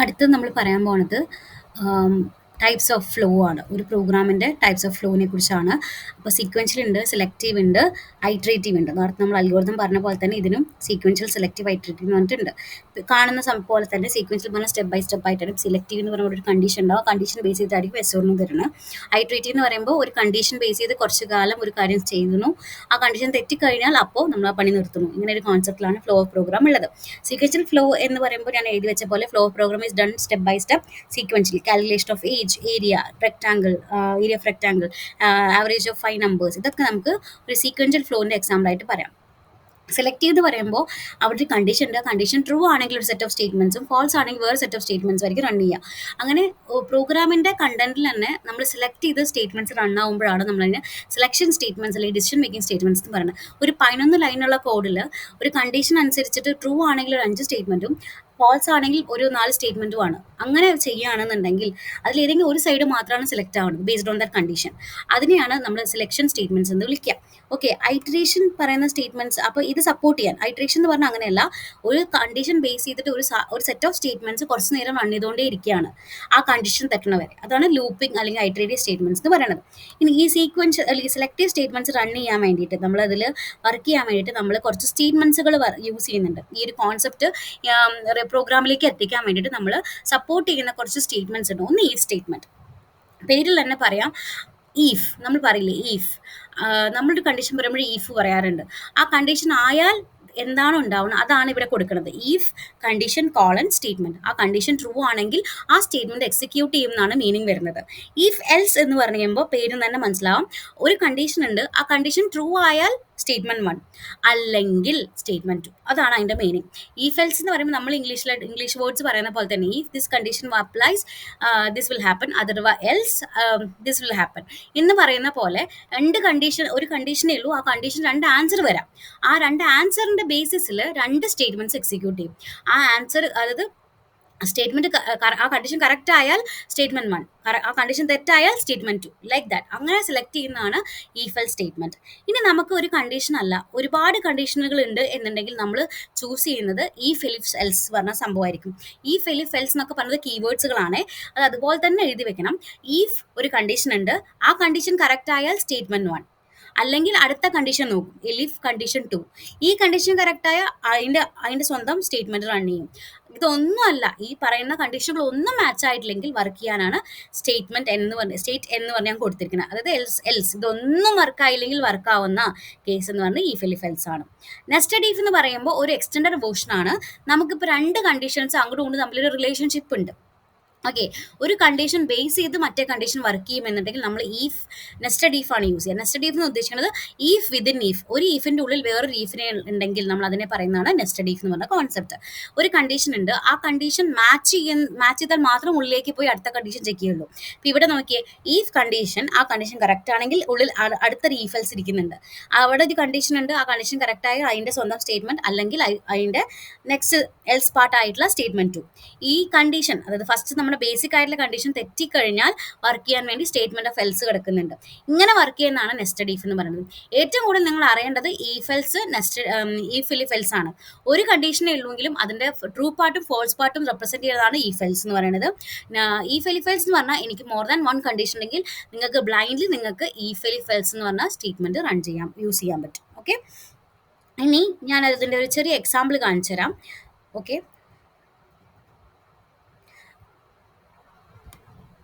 അടുത്തത് നമ്മൾ പറയാൻ പോണത് ടൈപ്സ് ഓഫ് ഫ്ലോ ആണ്. ഒരു പ്രോഗ്രാമിൻ്റെ ടൈപ്സ് ഓഫ് ഫ്ലോനെ കുറിച്ചാണ്. അപ്പോൾ സീക്വൻഷ്യൽ ഉണ്ട്, സെലക്റ്റീവ് ഉണ്ട്, ഐട്രേറ്റീവ് ഉണ്ട്. നേരത്തെ നമ്മൾ അൽഗോരിതം പറഞ്ഞ പോലെ തന്നെ ഇതിനും സീക്വൻഷ്യൽ, സെലക്റ്റീവ്, ഐട്രേറ്റീവ് എന്ന് പറഞ്ഞിട്ടുണ്ട്. ഇത് കാണുന്ന പോലെ തന്നെ സീക്വൻഷ്യൽ പറഞ്ഞാൽ സ്റ്റെപ്പ് ബൈ സ്റ്റെപ്പ് ആയിട്ടാണ്. സെലക്റ്റീവ് എന്ന് പറയുമ്പോൾ ഒരു കണ്ടീഷൻ ഉണ്ടാവും, കണ്ടീഷൻ ബേസ് ചെയ്തായിരിക്കും എസ്ഒന്നും തരുന്നത്. ഐട്രേറ്റീവ് എന്ന് പറയുമ്പോൾ ഒരു കണ്ടീഷൻ ബേസ് ചെയ്ത് കുറച്ച് കാലം ഒരു കാര്യം ചെയ്യുന്നു, ആ കണ്ടീഷൻ തെറ്റിക്കഴിഞ്ഞാൽ അപ്പോൾ നമ്മൾ ആ പണി നിർത്തുന്നു. ഇങ്ങനെ ഒരു കോൺസെപ്റ്റിലാണ് ഫ്ലോ ഓഫ് പ്രോഗ്രാം ഉള്ളത്. സീക്വൻഷ്യൽ ഫ്ലോ എന്ന് പറയുമ്പോൾ ഞാൻ എഴുതി വെച്ച പോലെ flow of program is done step by step sequentially. Calculation of age, area, rectangle, area of rectangle, average of 5 numbers, ഇതൊക്കെ നമുക്ക് ഒരു സീക്വൻഷ്യൽ ഫ്ലോൻ്റെ എക്സാമ്പിൾ ആയിട്ട് പറയാം. സെലക്റ്റീവ് എന്ന് പറയുമ്പോൾ അവിടെ ഒരു കണ്ടീഷൻ ഉണ്ട്, കണ്ടീഷൻ ട്രൂ ആണെങ്കിൽ ഒരു സെറ്റ് ഓഫ് സ്റ്റേറ്റ്മെൻറ്റ്സും ഫാൾസ് ആണെങ്കിൽ വേറെ സെറ്റ് ഓഫ് സ്റ്റേറ്റ്മെൻറ്റ്സ് ആയിരിക്കും റൺ ചെയ്യുക. അങ്ങനെ പ്രോഗ്രാമിൻ്റെ കണ്ടന്റിൽ തന്നെ നമ്മൾ സെലക്ട് ചെയ്ത് സ്റ്റേറ്റ്മെൻറ്റ്സ് റൺ ആകുമ്പോഴാണ് നമ്മളതിന് സെലക്ഷൻ സ്റ്റേറ്റ്മെൻറ്റ്സ് അല്ലെങ്കിൽ ഡിസിഷൻ മേക്കിംഗ് സ്റ്റേറ്റ്മെൻറ്റ്സ് എന്ന് പറയുന്നത്. ഒരു 11 ലൈനുള്ള കോഡിൽ ഒരു കണ്ടീഷൻ അനുസരിച്ചിട്ട് ട്രൂ ആണെങ്കിൽ ഒരു 5 സ്റ്റേറ്റ്മെൻറ്റും ഫാൾസ് ആണെങ്കിൽ ഒരു 4 സ്റ്റേറ്റ്മെൻറ്റുമാണ്. അങ്ങനെ ചെയ്യുകയാണെന്നുണ്ടെങ്കിൽ അതിലേതെങ്കിലും ഒരു സൈഡ് മാത്രമാണ് സെലക്ട് ആവുന്നത് ബേസ്ഡ് ഓൺ ദാറ്റ് കണ്ടീഷൻ. അതിനെയാണ് നമ്മൾ സെലക്ഷൻ സ്റ്റേറ്റ്മെൻറ്റ്സ് എന്ന് വിളിക്കുക. ഓക്കെ, ഐട്രേഷൻ പറയുന്ന സ്റ്റേറ്റ്മെൻറ്റ്സ്, അപ്പോൾ ഇത് സപ്പോർട്ട് ചെയ്യാൻ ഐട്രേഷൻ എന്ന് പറഞ്ഞാൽ അങ്ങനെയല്ല, ഒരു കണ്ടീഷൻ ബേസ് ചെയ്തിട്ട് ഒരു സെറ്റ് ഓഫ് സ്റ്റേറ്റ്മെൻറ്റ്സ് കുറച്ച് നേരം റൺ ചെയ്തുകൊണ്ടേ ഇരിക്കുകയാണ് ആ കണ്ടീഷൻ തെറ്റണ വരെ. അതാണ് ലൂപ്പിംഗ് അല്ലെങ്കിൽ ഐട്രേറ്റീവ് സ്റ്റേറ്റ്മെൻറ്റ്സ് എന്ന് പറയുന്നത്. ഇനി ഈ സീക്വൻസ് അല്ലെങ്കിൽ സെലക്റ്റീവ് സ്റ്റേറ്റ്മെൻറ്റ്സ് റൺ ചെയ്യാൻ വേണ്ടിയിട്ട് നമ്മളതിൽ വർക്ക് ചെയ്യാൻ വേണ്ടിയിട്ട് നമ്മൾ കുറച്ച് സ്റ്റേറ്റ്മെൻറ്റ്സുകൾ യൂസ് ചെയ്യുന്നുണ്ട്. ഈ ഒരു കോൺസെപ്റ്റ് പ്രോഗ്രാമിലേക്ക് എത്തിക്കാൻ വേണ്ടിയിട്ട് നമ്മൾ സപ്പോർട്ട് ചെയ്യുന്ന കുറച്ച് സ്റ്റേറ്റ്മെൻറ്റ്സ് ഉണ്ട്. ഒന്ന് ഈ സ്റ്റേറ്റ്മെൻറ്റ്, പേരിൽ തന്നെ പറയാം, ഈഫ്. നമ്മൾ പറയില്ലേ ഈഫ്, നമ്മളൊരു കണ്ടീഷൻ പറയുമ്പോൾ ഈഫ് പറയാറുണ്ട്. ആ കണ്ടീഷൻ ആയാൽ എന്താണോ ഉണ്ടാവുന്നത് അതാണ് ഇവിടെ കൊടുക്കുന്നത്. If condition colon statement. ആ കണ്ടീഷൻ ട്രൂ ആണെങ്കിൽ ആ സ്റ്റേറ്റ്മെന്റ് എക്സിക്യൂട്ട് ചെയ്യുന്നതാണ് മീനിങ് വരുന്നത്. ഈഫ് എൽസ് എന്ന് പറയുമ്പോൾ പേര് തന്നെ മനസ്സിലാവും, ഒരു കണ്ടീഷൻ ഉണ്ട്, ആ കണ്ടീഷൻ ട്രൂ ആയാൽ സ്റ്റേറ്റ്മെന്റ് 1 അല്ലെങ്കിൽ സ്റ്റേറ്റ്മെന്റ് 2, അതാണ് അതിന്റെ മീനിങ്. ഈഫ് എൽസ് എന്ന് പറയുമ്പോൾ നമ്മൾ ഇംഗ്ലീഷ് വേർഡ്സ് പറയുന്ന പോലെ തന്നെ if this condition applies this will happen, otherwise else this will happen എന്ന് പറയുന്ന പോലെ ഒരു കണ്ടീഷനേ ഉള്ളൂ, ആ കണ്ടീഷൻ 2 ആൻസർ വരാം. ആ 2 ആൻസറിന്റെ ബേസിസിൽ 2 സ്റ്റേറ്റ്മെന്റ്സ് എക്സിക്യൂട്ട് ചെയ്യും. ആ ആൻസർ, അതായത് സ്റ്റേറ്റ്മെന്റ് ആ കണ്ടീഷൻ കറക്റ്റ് ആയാൽ സ്റ്റേറ്റ്മെന്റ് 1, ആ കണ്ടീഷൻ തെറ്റായാൽ സ്റ്റേറ്റ്മെന്റ് 2, ലൈക്ക് ദാറ്റ്. അങ്ങനെ സെലക്ട് ചെയ്യുന്നതാണ് ഈഫ് എൽസ് സ്റ്റേറ്റ്മെന്റ്. ഇനി നമുക്ക് ഒരു കണ്ടീഷൻ അല്ല, ഒരുപാട് കണ്ടീഷനുകൾ ഉണ്ട് എന്നുണ്ടെങ്കിൽ നമ്മൾ ചൂസ് ചെയ്യുന്നത് ഈഫ് എലിഫ് എൽസ് പറഞ്ഞ സംഭവമായിരിക്കും. ഈഫ് എലിഫ് എൽസ് എന്നൊക്കെ പറയുന്നത് കീവേഡ്സുകളാണ്. അത് അതുപോലെ തന്നെ എഴുതി വെക്കണം. ഈഫ് ഒരു കണ്ടീഷൻ ഉണ്ട്, ആ കണ്ടീഷൻ കറക്റ്റ് ആയാൽ സ്റ്റേറ്റ്മെന്റ് 1, അല്ലെങ്കിൽ അടുത്ത കണ്ടീഷൻ നോക്കും, എലിഫ് കണ്ടീഷൻ 2, ഈ കണ്ടീഷൻ കറക്റ്റായ അതിന്റെ സ്വന്തം സ്റ്റേറ്റ്മെന്റ് റൺ ചെയ്യും. ഇതൊന്നും അല്ല, ഈ പറയുന്ന കണ്ടീഷനുകൾ ഒന്നും മാച്ച് ആയിട്ടില്ലെങ്കിൽ വർക്ക് ചെയ്യാനാണ് സ്റ്റേറ്റ് എന്ന് പറഞ്ഞ് ഞാൻ കൊടുത്തിരിക്കുന്നത്. അതായത് എൽസ് ഇതൊന്നും വർക്ക് ആയില്ലെങ്കിൽ വർക്ക് ആവുന്ന കേസ് എന്ന് പറഞ്ഞാൽ ഈഫ് എലിഫ് എൽസ് ആണ്. നെസ്റ്റഡ് ഈഫ് എന്ന് പറയുമ്പോൾ ഒരു എക്സ്റ്റൻഡഡ് വേർഷൻ ആണ്. നമുക്കിപ്പോൾ 2 കണ്ടീഷൻസ് അങ്ങോട്ടും ഇങ്ങോട്ടും തമ്മിലൊരു റിലേഷൻഷിപ്പ് ഉണ്ട്. ഓക്കെ, ഒരു കണ്ടീഷൻ ബേസ് ചെയ്ത് മറ്റേ കണ്ടീഷൻ വർക്ക് ചെയ്യുമെന്നുണ്ടെങ്കിൽ നമ്മൾ ഈഫ് നെസ്റ്റഡ് ഈഫ് ആണ് യൂസ് ചെയ്യുക. നെസ്റ്റഡ് ഈഫ് എന്ന് ഉദ്ദേശിക്കുന്നത് ഈഫ് വിതിൻ ഈഫ്, ഒരു ഈഫിന്റെ ഉള്ളിൽ വേറൊരു ഈഫിനെ ഉണ്ടെങ്കിൽ നമ്മൾ അതിനെ പറയുന്നതാണ് നെസ്റ്റഡ് ഈഫ് എന്ന് പറഞ്ഞ കോൺസെപ്റ്റ്. ഒരു കണ്ടീഷൻ ഉണ്ട്, ആ കണ്ടീഷൻ മാച്ച് ചെയ്താൽ മാത്രം ഉള്ളിലേക്ക് പോയി അടുത്ത കണ്ടീഷൻ ചെക്ക് ചെയ്യുള്ളൂ. ഇപ്പം ഇവിടെ നോക്കിയേ, ഈഫ് കണ്ടീഷൻ, ആ കണ്ടീഷൻ കറക്റ്റ് ആണെങ്കിൽ ഉള്ളിൽ അടുത്തൊരു ഈഫ് എൽസ് ഇരിക്കുന്നുണ്ട്. അവിടെ ഒരു കണ്ടീഷൻ ഉണ്ട്, ആ കണ്ടീഷൻ കറക്റ്റ് ആയി അതിന്റെ സ്വന്തം സ്റ്റേറ്റ്മെന്റ്, അല്ലെങ്കിൽ അതിന്റെ നെക്സ്റ്റ് എൽസ് പാർട്ട് ആയിട്ടുള്ള സ്റ്റേറ്റ്മെന്റ് 2. ഈ കണ്ടീഷൻ, അതായത് ഫസ്റ്റ് നമ്മുടെ ബേസിക് ആയിട്ടുള്ള കണ്ടീഷൻ തെറ്റിക്കഴിഞ്ഞാൽ വർക്ക് ചെയ്യാൻ വേണ്ടി സ്റ്റേറ്റ്മെന്റ് ഓഫ് എൽസ് കിടക്കുന്നുണ്ട്. ഇങ്ങനെ വർക്ക് ചെയ്യുന്നതാണ് നെസ്റ്റഡ് ഈഫ് എന്ന് പറയുന്നത്. ഏറ്റവും കൂടുതൽ നിങ്ങൾ അറിയേണ്ടത് ഈഫ് എൽസ്, ഈഫ് എലിഫ് എൽസ് ആണ്. ഒരു കണ്ടീഷനേ ഉള്ളൂവെങ്കിലും അതിന്റെ ട്രൂ പാർട്ടും ഫോൾസ് പാർട്ടും റെപ്രസെന്റ് ചെയ്യുന്നതാണ് ഈഫ് എൽസ് എന്ന് പറയുന്നത്. ഈഫ് എലിഫ് എൽസ് എന്ന് പറഞ്ഞാൽ എനിക്ക് മോർ ദാൻ 1 കണ്ടീഷൻ ഉണ്ടെങ്കിൽ നിങ്ങൾക്ക് ബ്ലൈൻഡ്ലി നിങ്ങൾക്ക് ഈഫ് എലിഫ് എൽസ് എന്ന് പറഞ്ഞ സ്റ്റേറ്റ്മെന്റ് യൂസ് ചെയ്യാൻ പറ്റും. ഓക്കെ, ഇനി ഞാൻ അതിന്റെ ഒരു ചെറിയ എക്സാമ്പിൾ കാണിച്ചു തരാം. ഓക്കെ,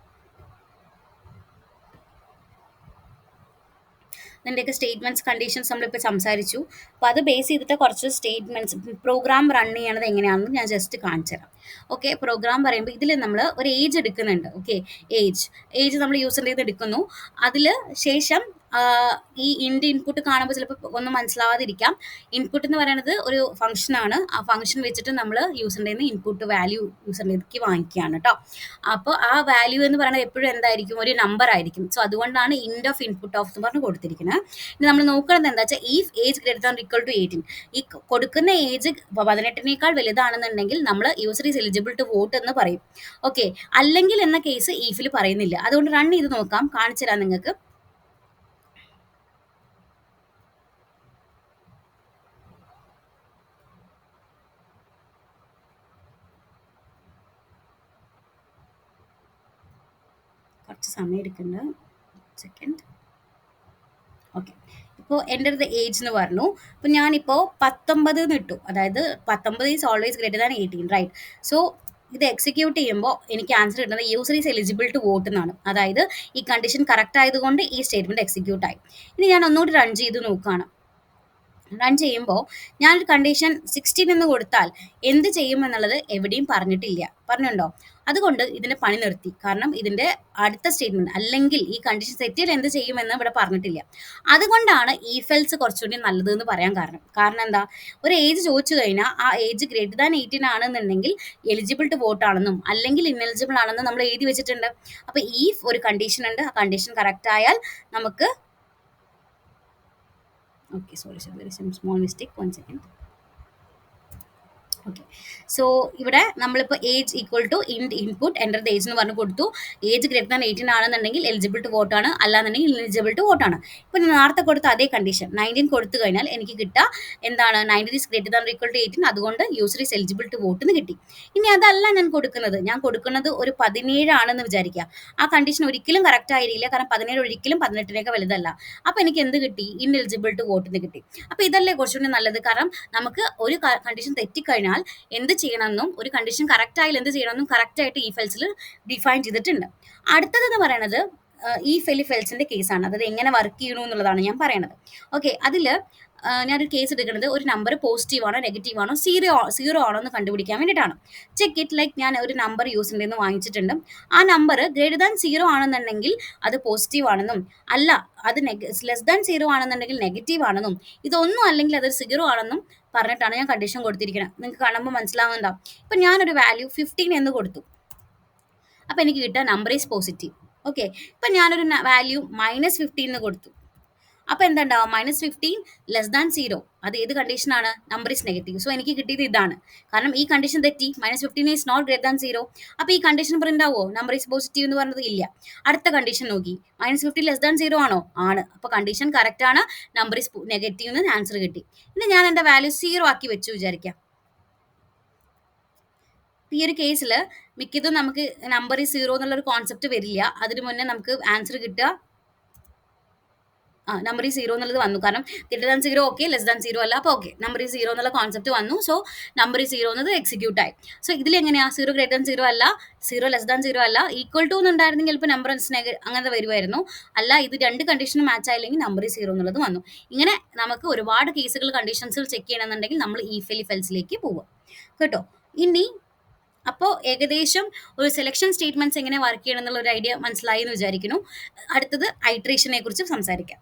ഇതിൻ്റെയൊക്കെ സ്റ്റേറ്റ്മെൻറ്റ്സ്, കണ്ടീഷൻസ് നമ്മളിപ്പോൾ സംസാരിച്ചു. അപ്പോൾ അത് ബേസ് ചെയ്തിട്ട് കുറച്ച് സ്റ്റേറ്റ്മെൻറ്റ്സ്, പ്രോഗ്രാം റൺ ചെയ്യണത് എങ്ങനെയാണെന്ന് ഞാൻ ജസ്റ്റ് കാണിച്ചു തരാം. ഓക്കെ, പ്രോഗ്രാം പറയുമ്പോൾ ഇതിൽ നമ്മൾ ഒരു ഏജ് എടുക്കുന്നുണ്ട്. ഓക്കെ, ഏജ് നമ്മൾ യൂസറിൻ്റെ നിന്ന് എടുക്കുന്നു. അതിൽ ശേഷം ഈ ഇൻപുട്ട് കാണുമ്പോൾ ചിലപ്പോൾ ഒന്നും മനസ്സിലാവാതിരിക്കാം. ഇൻപുട്ട് എന്ന് പറയുന്നത് ഒരു ഫംഗ്ഷനാണ്. ആ ഫംഗ്ഷൻ വെച്ചിട്ട് നമ്മൾ യൂസറിൻ്റെ നിന്ന് ഇൻപുട്ട് വാല്യൂ യൂസറിലേക്ക് വാങ്ങിക്കുകയാണ് കേട്ടോ. അപ്പോൾ ആ വാല്യൂ എന്ന് പറയുന്നത് എപ്പോഴും എന്തായിരിക്കും, ഒരു നമ്പർ ആയിരിക്കും. സോ അതുകൊണ്ടാണ് ഇൻഡ് ഓഫ് ഇൻപുട്ട് ഓഫ് എന്ന് പറഞ്ഞ് കൊടുത്തിരിക്കുന്നത്. ഇനി നമ്മൾ നോക്കുന്നത് എന്താ വെച്ചാൽ if age greater than equal to 18, ഈ കൊടുക്കുന്ന ഏജ് 18നേക്കാൾ വലുതാണെന്നുണ്ടെങ്കിൽ നമ്മൾ user is eligible to vote എന്ന് പറയും. ഓക്കെ, അല്ലെങ്കിൽ എന്ന കേസ് ഈഫിൽ പറയുന്നില്ല. അതുകൊണ്ട് റൺ ചെയ്ത് നോക്കാം, കാണിച്ചു തരാം നിങ്ങൾക്ക്. കുറച്ച് സമയം എടുക്കുന്നുണ്ട്. സെക്കൻഡ്. ഓക്കെ. ഇപ്പോൾ എൻ്റർ ദ ഏജ് എന്ന് പറഞ്ഞു. അപ്പോൾ ഞാനിപ്പോൾ 19 എന്ന് ഇട്ടു. അതായത് 19 is always greater than 18, right? So ഇത് എക്സിക്യൂട്ട് ചെയ്യുമ്പോൾ എനിക്ക് ആൻസർ കിട്ടുന്നത് user is eligible to vote എന്നാണ്. അതായത് ഈ കണ്ടീഷൻ കറക്റ്റ് ആയതുകൊണ്ട് ഈ സ്റ്റേറ്റ്മെൻറ്റ് എക്സിക്യൂട്ട് ആയി. ഇനി ഞാൻ ഒന്നുകൂടി റൺ ചെയ്ത് നോക്കുകയാണ്. റൺ ചെയ്യുമ്പോൾ ഞാനൊരു കണ്ടീഷൻ 16 എന്ന് കൊടുത്താൽ എന്ത് ചെയ്യുമെന്നുള്ളത് എവിടെയും പറഞ്ഞിട്ടുണ്ടോ? അതുകൊണ്ട് ഇതിൻ്റെ പണി നിർത്തി. കാരണം ഇതിൻ്റെ അടുത്ത സ്റ്റേറ്റ്മെൻറ്റ് അല്ലെങ്കിൽ ഈ കണ്ടീഷൻ സെറ്റിൽ എന്ത് ചെയ്യുമെന്ന് ഇവിടെ പറഞ്ഞിട്ടില്ല. അതുകൊണ്ടാണ് if else കുറച്ചുകൂടി നല്ലതെന്ന് പറയാൻ കാരണം. കാരണം എന്താ? ഒരു ഏജ് ചോദിച്ചു കഴിഞ്ഞാൽ ആ ഏജ് ഗ്രേറ്റർ ദാൻ 18 ആണെന്നുണ്ടെങ്കിൽ എലിജിബിൾ ടു വോട്ട് ആണെന്നും അല്ലെങ്കിൽ ഇൻഎലിജിബിൾ ആണെന്നും നമ്മൾ എഴുതി വെച്ചിട്ടുണ്ട്. അപ്പോൾ ഈ ഒരു കണ്ടീഷൻ ഉണ്ട്. ആ കണ്ടീഷൻ കറക്റ്റ് ആയാൽ നമുക്ക് okay, sorry, there is some small mistake, 1 second. Okay. So ഇവിടെ നമ്മളിപ്പോൾ age equal to input enter the age എന്ന് പറഞ്ഞ് കൊടുത്തു. ഏജ് ഗ്രേറ്റർ ദാൻ 18 ആണെന്നുണ്ടെങ്കിൽ എലിജിബിൾ ടു വോട്ടാണ്, അല്ലാന്നുണ്ടെങ്കിൽ ഇൻഎലിജിബിൾ ടു വോട്ടാണ്. ഇപ്പോൾ നേരത്തെ കൊടുത്ത അതേ കണ്ടീഷൻ 19 കൊടുത്തു കഴിഞ്ഞാൽ എനിക്ക് കിട്ടുക എന്താണ്? 19 is greater than equal to 18, അതുകൊണ്ട് user is eligible to vote എന്ന് കിട്ടി. ഇനി അതല്ല ഞാൻ കൊടുക്കുന്നത് ഒരു 17 ആണെന്ന് വിചാരിക്കുക. ആ കണ്ടീഷൻ ഒരിക്കലും കറക്റ്റ് ആയിരിക്കില്ല. കാരണം 17 ഒരിക്കലും 18 വലുതല്ല. അപ്പോൾ എനിക്ക് എന്ത് കിട്ടി? ഇൻഎലിജിബിൾ ടു വോട്ട് എന്ന് കിട്ടി. അപ്പോൾ ഇതല്ലേ കുറച്ചുകൂടി നല്ലത്? കാരണം നമുക്ക് ഒരു കണ്ടീഷൻ തെറ്റിക്കഴിഞ്ഞാൽ എന്ത് ചെയ്യണമെന്നും ഒരു കണ്ടീഷൻ കറക്റ്റ് ആയാലും എന്ത് ചെയ്യണമെന്നും കറക്റ്റ് ആയിട്ട് if else ഡിഫൈൻ ചെയ്തിട്ടുണ്ട്. അടുത്തതെന്ന് പറയുന്നത് if else കേസാണ്. അതായത് എങ്ങനെ വർക്ക് ചെയ്യണു എന്നുള്ളതാണ് ഞാൻ പറയണത്. ഓക്കെ. അതിൽ ഞാനൊരു കേസ് എടുക്കുന്നത് ഒരു നമ്പർ പോസിറ്റീവ് ആണോ നെഗറ്റീവ് ആണോ സീറോ ആണോ എന്ന് കണ്ടുപിടിക്കാൻ വേണ്ടിയിട്ടാണ്. Check it. ലൈക്ക് ഞാൻ ഒരു നമ്പർ യൂസറിൻ്റെ നിന്ന് വാങ്ങിച്ചിട്ടുണ്ട്. ആ നമ്പർ ഗ്രേറ്റർ ദാൻ 0 ആണെന്നുണ്ടെങ്കിൽ അത് പോസിറ്റീവ് ആണെന്നും, അല്ല അത് ലെസ് ദാൻ 0 ആണെന്നുണ്ടെങ്കിൽ നെഗറ്റീവ് ആണെന്നും, ഇതൊന്നും അല്ലെങ്കിൽ അത് 0 ആണെന്നും പറഞ്ഞിട്ടാണ് ഞാൻ കണ്ടീഷൻ കൊടുത്തിരിക്കുന്നത്. നിങ്ങൾക്ക് കാണുമ്പോൾ മനസ്സിലാവുന്നുണ്ടാവും. ഇപ്പം ഞാനൊരു വാല്യൂ 15 എന്ന് കൊടുത്തു. അപ്പം എനിക്ക് കിട്ടുക നമ്പർ ഈസ് പോസിറ്റീവ്. ഓക്കെ. ഇപ്പം ഞാനൊരു വാല്യൂ -15 എന്ന് കൊടുത്തു. അപ്പോൾ എന്താണ്ടാവും? -15 ലെസ് ദാൻ 0. അത് ഏത് കണ്ടീഷനാണ്? Number is negative. സോ എനിക്ക് കിട്ടിയത് ഇതാണ്. കാരണം ഈ കണ്ടീഷൻ തെറ്റി. -15 ഈസ് നോട്ട് ഗ്രേറ്റർ ദാൻ 0. അപ്പോൾ ഈ കണ്ടീഷൻ പ്രിന്റ് ആവോ? നമ്പർ ഈസ് പോസിറ്റീവ് എന്ന് പറഞ്ഞത് ഇല്ല. അടുത്ത കണ്ടീഷൻ നോക്കി. -15 ലെസ് ദാൻ 0 ആണോ? ആണ്. അപ്പോൾ കണ്ടീഷൻ കറക്റ്റ് ആണ്. നമ്പർ ഈസ് നെഗറ്റീവ് എന്ന് ആൻസർ കിട്ടി. ഇനി ഞാൻ എൻ്റെ വാല്യൂ 0 ആക്കി വെച്ചു വിചാരിക്കാം. ഈ ഒരു കേസിൽ മിക്കതും നമുക്ക് നമ്പർ ഈസ് 0 എന്നുള്ളൊരു കോൺസെപ്റ്റ് വരില്ല. അതിന് മുന്നേ നമുക്ക് ആൻസർ കിട്ടുക നമ്പർ ഈ 0 എന്നുള്ളത് വന്നു. കാരണം greater than 0 okay, less than 0 അല്ല. അപ്പോൾ ഓക്കെ, നമ്പർ ഈ 0 എന്നുള്ള കോൺസെപ്റ്റ് വന്നു. സോ നമ്പർ ഈ 0 എന്നത് എക്സിക്യൂട്ട് ആയി. സോ ഇതിലെങ്ങനെയാണ്? 0 ഗ്രേറ്റർ ദാൻ 0 അല്ല, 0 ലെസ് ദാൻ 0 അല്ല, ഈക്വൽ ടു എന്നുണ്ടായിരുന്നെങ്കിൽ ചിലപ്പോൾ നമ്പർ അങ്ങനെ വരുമായിരുന്നു. അല്ല, ഇത് രണ്ട് കണ്ടീഷനും മാച്ച് ആയില്ലെങ്കിൽ നമ്പർ ഈ 0 എന്നുള്ളത് വന്നു. ഇങ്ങനെ നമുക്ക് ഒരുപാട് കേസുകൾ കണ്ടീഷൻസിൽ ചെക്ക് ചെയ്യണമെന്നുണ്ടെങ്കിൽ നമ്മൾ if else പോവുക കേട്ടോ. ഇനി അപ്പോൾ ഏകദേശം ഒരു സെലക്ഷൻ സ്റ്റേറ്റ്മെന്റ്സ് എങ്ങനെ വർക്ക് ചെയ്യണം എന്നുള്ള ഒരു ഐഡിയ മനസ്സിലായി എന്ന് വിചാരിക്കുന്നു. അടുത്തത് ഐട്രേഷനെ കുറിച്ച് സംസാരിക്കാം.